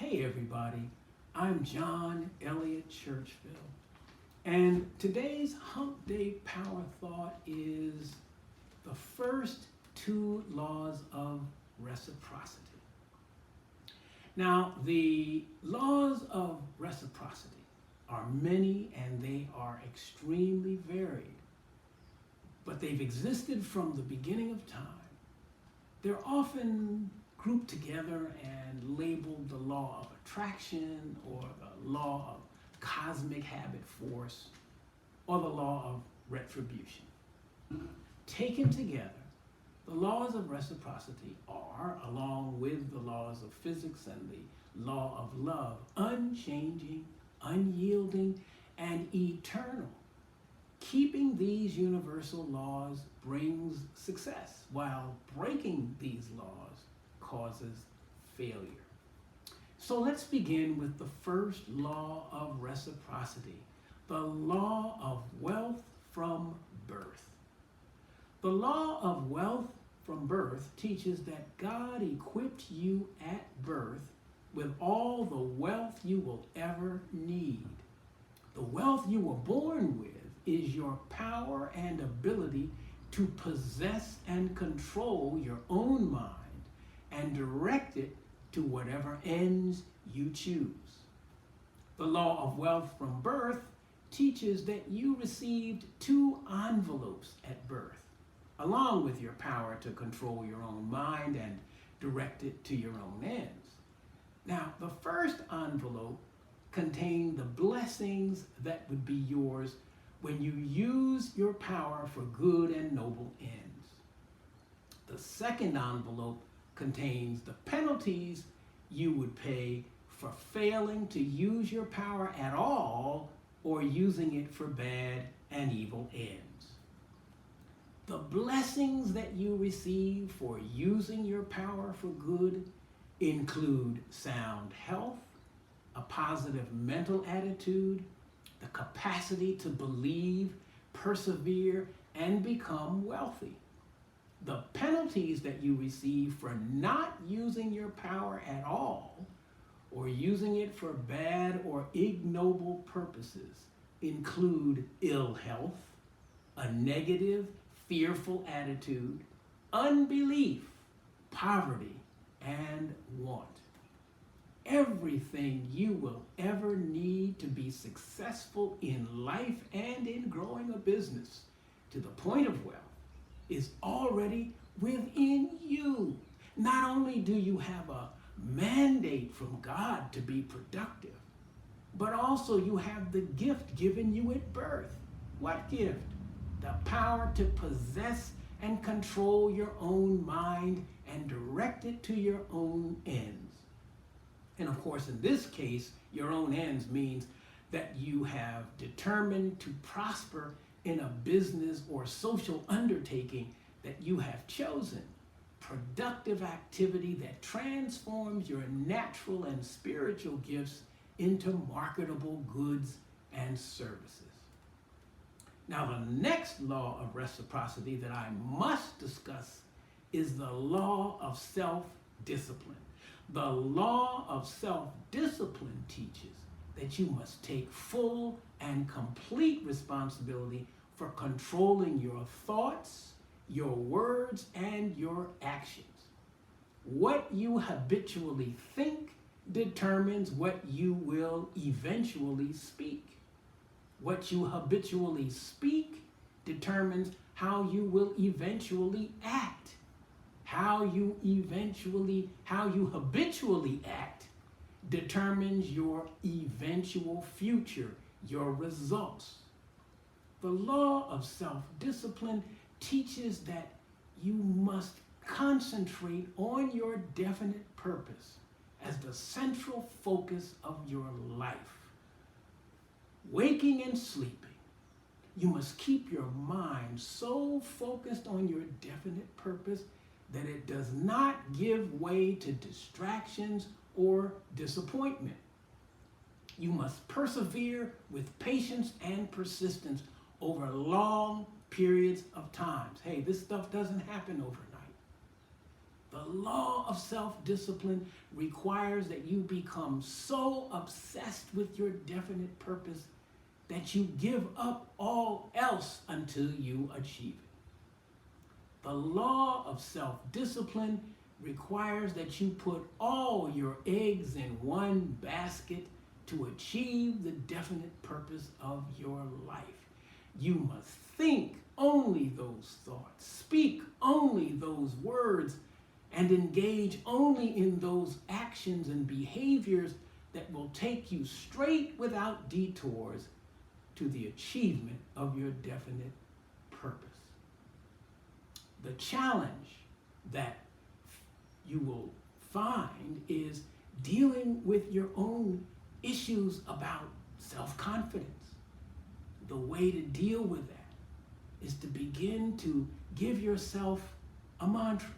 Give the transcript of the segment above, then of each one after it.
Hey everybody, I'm John Elliott Churchville, and today's Hump Day Power Thought is the first two laws of reciprocity. Now, the laws of reciprocity are many and they are extremely varied, but they've existed from the beginning of time. They're often grouped together and labeled the law of attraction or the law of cosmic habit force or the law of retribution. Taken together, the laws of reciprocity are, along with the laws of physics and the law of love, unchanging, unyielding, and eternal. Keeping these universal laws brings success, while breaking these laws causes failure. So let's begin with the first law of reciprocity, the law of wealth from birth. The law of wealth from birth teaches that God equipped you at birth with all the wealth you will ever need. The wealth you were born with is your power and ability to possess and control your own mind and direct it to whatever ends you choose. The law of wealth from birth teaches that you received two envelopes at birth, along with your power to control your own mind and direct it to your own ends. Now, the first envelope contained the blessings that would be yours when you use your power for good and noble ends. The second envelope contains the penalties you would pay for failing to use your power at all or using it for bad and evil ends. The blessings that you receive for using your power for good include sound health, a positive mental attitude, the capacity to believe, persevere, and become wealthy. The penalties that you receive for not using your power at all or using it for bad or ignoble purposes include ill health, a negative, fearful attitude, unbelief, poverty, and want. Everything you will ever need to be successful in life and in growing a business to the point of wealth is already within you. Not only do you have a mandate from God to be productive, but also you have the gift given you at birth. What gift? The power to possess and control your own mind and direct it to your own ends. And of course, in this case, your own ends means that you have determined to prosper in a business or social undertaking that you have chosen. Productive activity that transforms your natural and spiritual gifts into marketable goods and services. Now, the next law of reciprocity that I must discuss is the law of self-discipline. The law of self-discipline teaches that you must take full and complete responsibility for controlling your thoughts, your words, and your actions. What you habitually think determines what you will eventually speak. What you habitually speak determines how you will eventually act. How you habitually act determines your eventual future, your results. The law of self-discipline teaches that you must concentrate on your definite purpose as the central focus of your life. Waking and sleeping, you must keep your mind so focused on your definite purpose that it does not give way to distractions or disappointment. You must persevere with patience and persistence over long periods of time. Hey, this stuff doesn't happen overnight. The law of self-discipline requires that you become so obsessed with your definite purpose that you give up all else until you achieve it. The law of self-discipline requires that you put all your eggs in one basket to achieve the definite purpose of your life. You must think only those thoughts, speak only those words, and engage only in those actions and behaviors that will take you straight without detours to the achievement of your definite purpose. The challenge that you will find is dealing with your own issues about self-confidence. The way to deal with that is to begin to give yourself a mantra.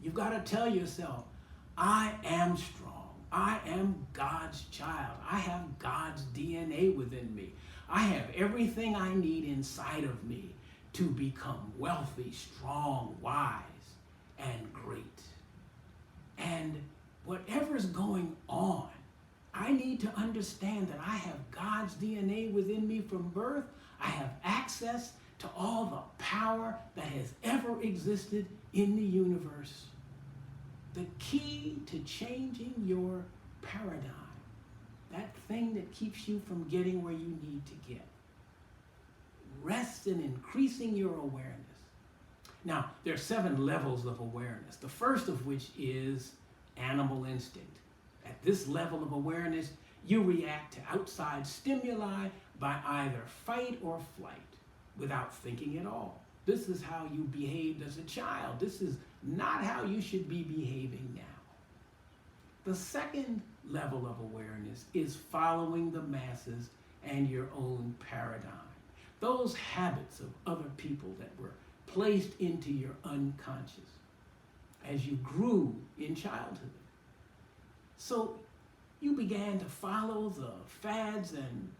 You've got to tell yourself, I am strong. I am God's child. I have God's DNA within me. I have everything I need inside of me to become wealthy, strong, wise, and great. And whatever's going on, I need to understand that I have God's DNA within me from birth. I have access to all the power that has ever existed in the universe. The key to changing your paradigm, that thing that keeps you from getting where you need to get, rests in increasing your awareness. Now, there are 7 levels of awareness, the first of which is animal instinct. At this level of awareness, you react to outside stimuli by either fight or flight without thinking at all. This is how you behaved as a child. This is not how you should be behaving now. The second level of awareness is following the masses and your own paradigm. Those habits of other people that were placed into your unconscious as you grew in childhood. So you began to follow the fads and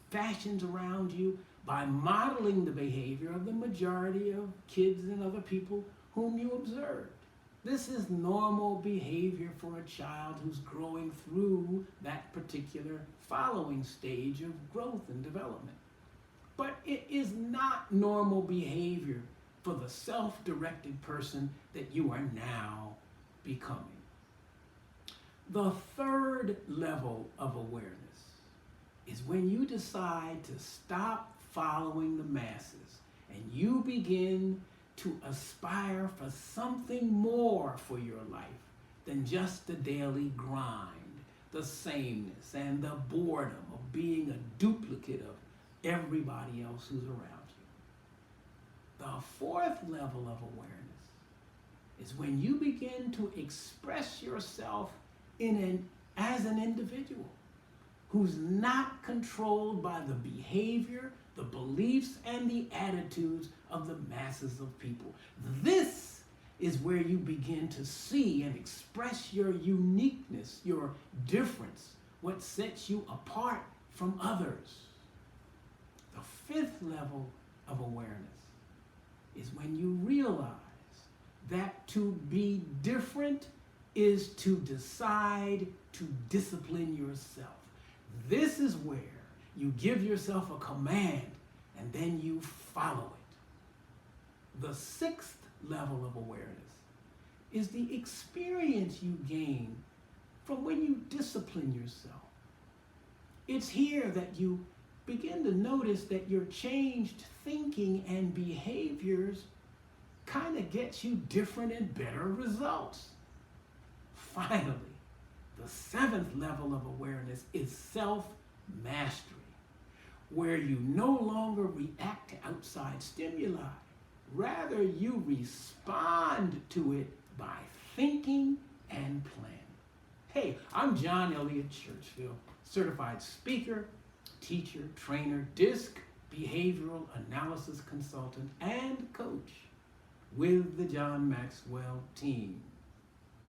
fashions around you by modeling the behavior of the majority of kids and other people whom you observed. This is normal behavior for a child who's growing through that particular following stage of growth and development. But it is not normal behavior for the self-directed person that you are now becoming. The third level of awareness is when you decide to stop following the masses and you begin to aspire for something more for your life than just the daily grind, the sameness, and the boredom of being a duplicate of everybody else who's around you. The fourth level of awareness is when you begin to express yourself as an individual who's not controlled by the behavior, the beliefs, and the attitudes of the masses of people. This is where you begin to see and express your uniqueness, your difference, what sets you apart from others. The fifth level of awareness is when you realize that to be different is to decide to discipline yourself. This is where you give yourself a command and then you follow it. The sixth level of awareness is the experience you gain from when you discipline yourself. It's here that you begin to notice that your changed thinking and behaviors kind of gets you different and better results. Finally, the seventh level of awareness is self-mastery, where you no longer react to outside stimuli. Rather, you respond to it by thinking and planning. Hey, I'm John Elliott Churchfield, certified speaker, teacher, trainer, DISC, behavioral analysis consultant, and coach with the John Maxwell team.